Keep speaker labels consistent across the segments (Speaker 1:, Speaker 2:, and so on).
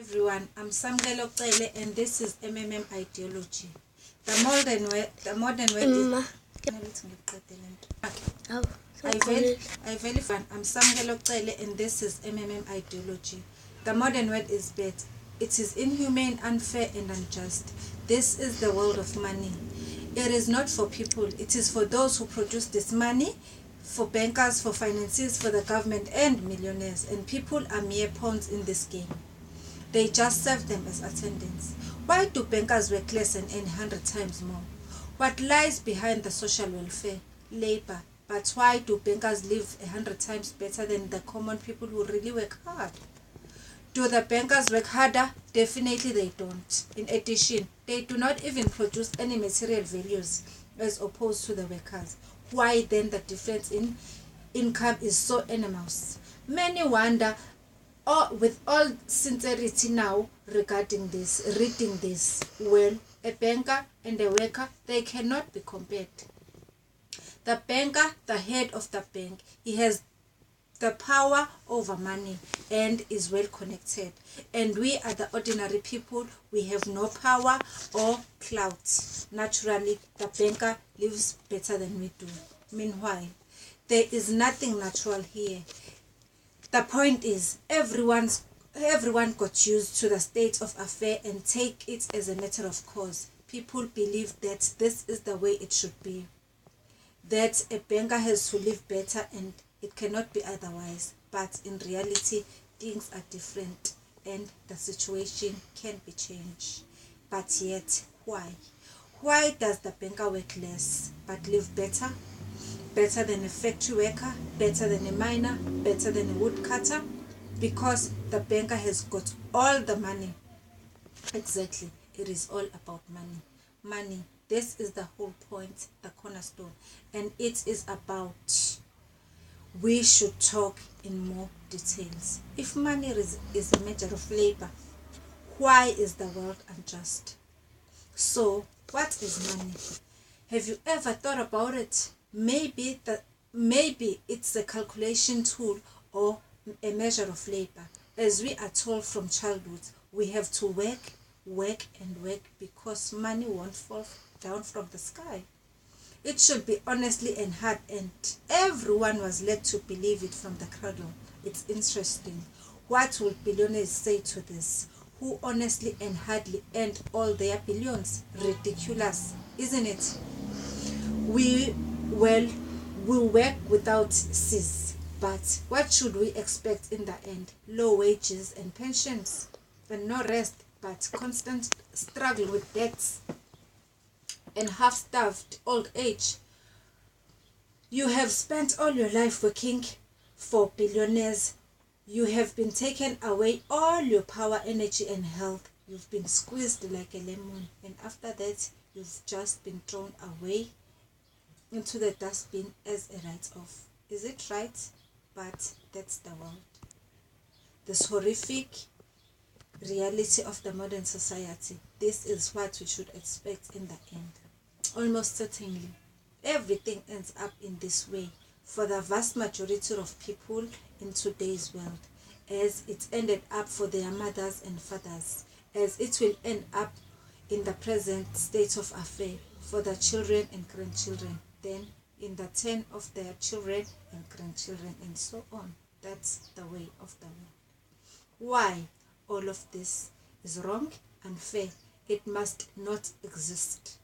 Speaker 1: Everyone, I'm SAMKELO CELE and this is ideology. The modern way is I'm SAMKELO CELE and this is ideology. The modern word is bad. It is inhumane, unfair and unjust. This is the world of money. It is not for people. It is for those who produce this money, for bankers, for financiers, for the government and millionaires. And people are mere pawns in this game. They just serve them as attendants. Why do bankers work less and earn 100 times more? What lies behind the social welfare? Labor. But why do bankers live 100 times better than the common people who really work hard? Do the bankers work harder? Definitely they don't. In addition, they do not even produce any material values as opposed to the workers. Why then the difference in income is so enormous? Many wonder, with all sincerity now regarding this, reading this, well, a banker and a worker, they cannot be compared. The banker, the head of the bank, he has the power over money and is well connected. And we are the ordinary people, we have no power or clout. Naturally, the banker lives better than we do. Meanwhile, there is nothing natural here. The point is, everyone got used to the state of affair and take it as a matter of course. People believe that this is the way it should be. That a banker has to live better and it cannot be otherwise. But in reality, things are different and the situation can be changed. But yet, why? Why does the banker work less but live better? Better than a factory worker, better than a miner, better than a woodcutter? Because the banker has got all the money. Exactly, it is all about money. Money, this is the whole point, the cornerstone. And it is about, we should talk in more details. If money is a measure of labor, why is the world unjust? So, what is money? Have you ever thought about it? Maybe it's a calculation tool or a measure of labor. As we are told from childhood, we have to work and work because money won't fall down from the sky. It should be honestly and hard earned. Everyone was led to believe it from the cradle. It's interesting. What will billionaires say to this? Who honestly and hardly earned all their billions? Ridiculous, isn't it? We work without cease. But what should we expect in the end? Low wages and pensions, and no rest, but constant struggle with debts and half-starved old age. You have spent all your life working for billionaires. You have been taken away all your power, energy and health. You've been squeezed like a lemon, and after that you've just been thrown away into the dustbin as a write-off. Is it right? But that's the world. This horrific reality of the modern society. This is what we should expect in the end. Almost certainly, everything ends up in this way for the vast majority of people in today's world, as it ended up for their mothers and fathers, as it will end up in the present state of affair for the children and grandchildren, then in the turn of their children and grandchildren, and so on. That's the way of the world. Why all of this is wrong, unfair? It must not exist.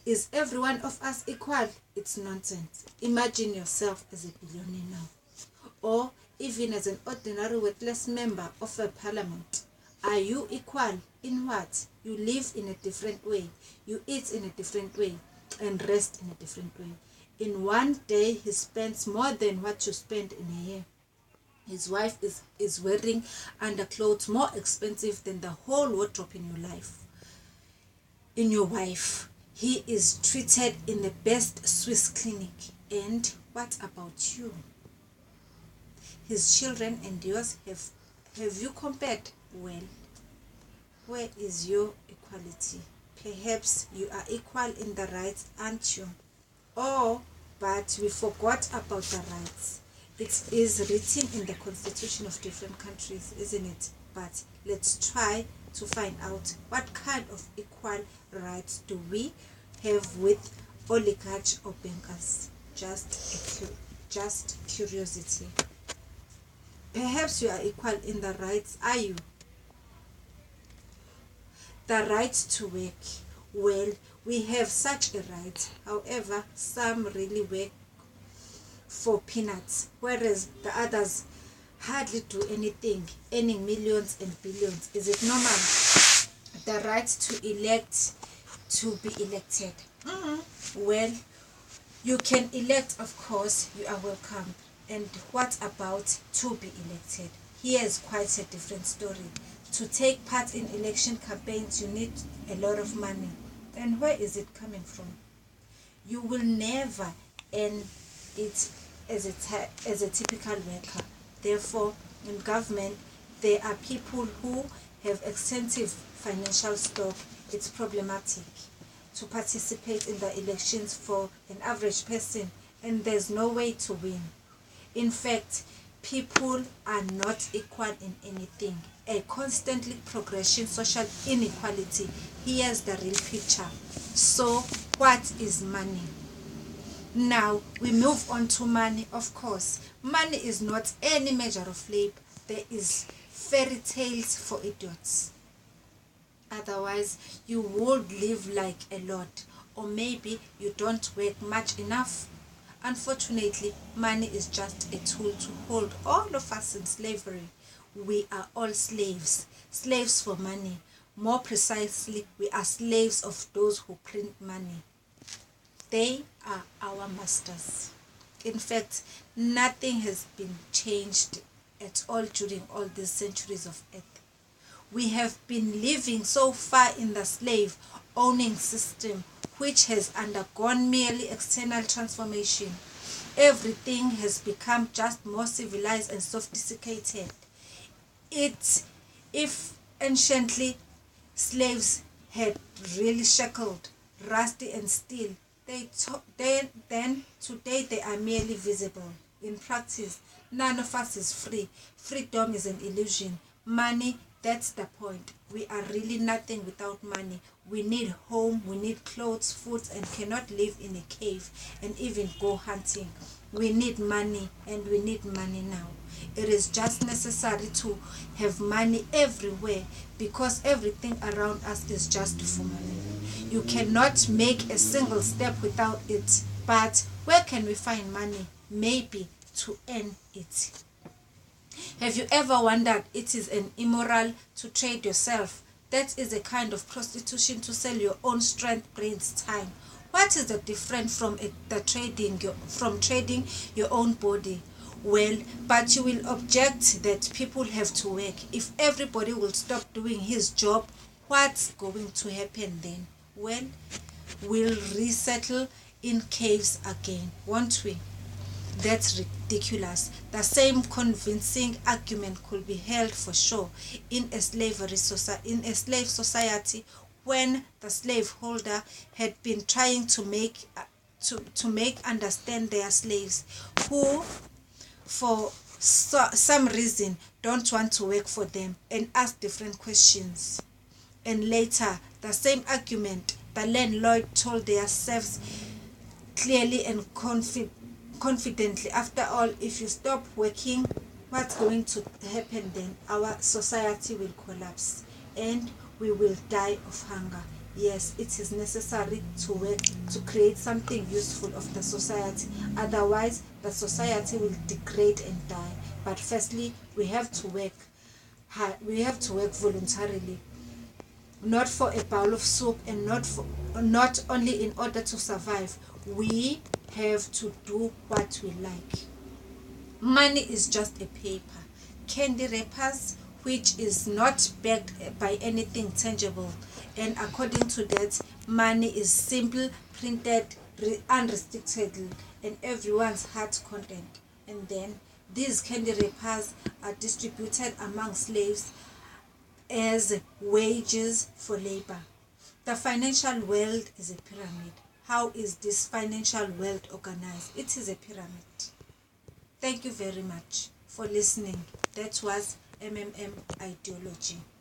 Speaker 1: Is every one of us equal? It's nonsense. Imagine yourself as a billionaire now, or even as an ordinary worthless member of a parliament. Are you equal? In what? You live in a different way, you eat in a different way, and rest in a different way. In one day, he spends more than what you spend in a year. His wife is wearing underclothes more expensive than the whole wardrobe in your life. In your wife, he is treated in the best Swiss clinic. And what about you? His children and yours, have you compared? Well, where is your equality? Perhaps you are equal in the rights, aren't you? Oh, but we forgot about the rights. It is written in the constitution of different countries, isn't it? but let's try to find out what kind of equal rights do we have with oligarchs or bankers. Just curiosity. Perhaps you are equal in the rights. Are you? The right to work. Well, we have such a right. However, some really work for peanuts, whereas the others hardly do anything, earning millions and billions. Is it normal? The right to elect, to be elected. Well, you can elect, of course, you are welcome. And what about to be elected? Here's quite a different story. To take part in election campaigns, you need a lot of money. And where is it coming from? You will never earn it as a typical worker. Therefore, in government, there are people who have extensive financial stock. It's problematic to participate in the elections for an average person, and there's no way to win. In fact, people are not equal in anything. A constantly progressing social inequality. Here's the real picture. So, what is money? Now, we move on to money. Of course, money is not any measure of labor. There is fairy tales for idiots. Otherwise, you would live like a lord, or maybe you don't work much enough. Unfortunately, money is just a tool to hold all of us in slavery. We are all slaves, slaves for money. More precisely, we are slaves of those who print money. They are our masters. In fact, nothing has been changed at all during all these centuries of earth. We have been living so far in the slave owning system, which has undergone merely external transformation. Everything has become just more civilized and sophisticated. If anciently slaves had really shackled, rusty and steel, then today they are merely visible. In practice, none of us is free. Freedom is an illusion. Money, that's the point. We are really nothing without money. We need home, we need clothes, food, and cannot live in a cave and even go hunting. We need money, and we need money now. It is just necessary to have money everywhere, because everything around us is just for money. You cannot make a single step without it. But where can we find money? Maybe to earn it. Have you ever wondered it is an immoral to trade yourself? That is a kind of prostitution, to sell your own strength, brains, time. What is the difference from trading your own body? Well, but you will object that people have to work. If everybody will stop doing his job, what's going to happen then? Well, we'll resettle in caves again, won't we? That's ridiculous. The same convincing argument could be held for sure in a slave society, when the slaveholder had been trying to make understand their slaves, who for some reason don't want to work for them, and ask different questions. And later, the same argument the landlord told their serfs clearly and confidently, after all, if you stop working, what's going to happen then? Our society will collapse and we will die of hunger. Yes, it is necessary to work to create something useful of the society. Otherwise, the society will degrade and die. But firstly, we have to work hard. We have to work voluntarily, not for a bowl of soup, and not only in order to survive. We have to do what we like. Money is just a paper, candy wrappers, which is not backed by anything tangible. And according to that, money is simple, printed, unrestricted, and everyone's heart content. And then these candy wrappers are distributed among slaves as wages for labor. The financial world is a pyramid. How is this financial world organized? It is a pyramid. Thank you very much for listening. That was MMM ideology.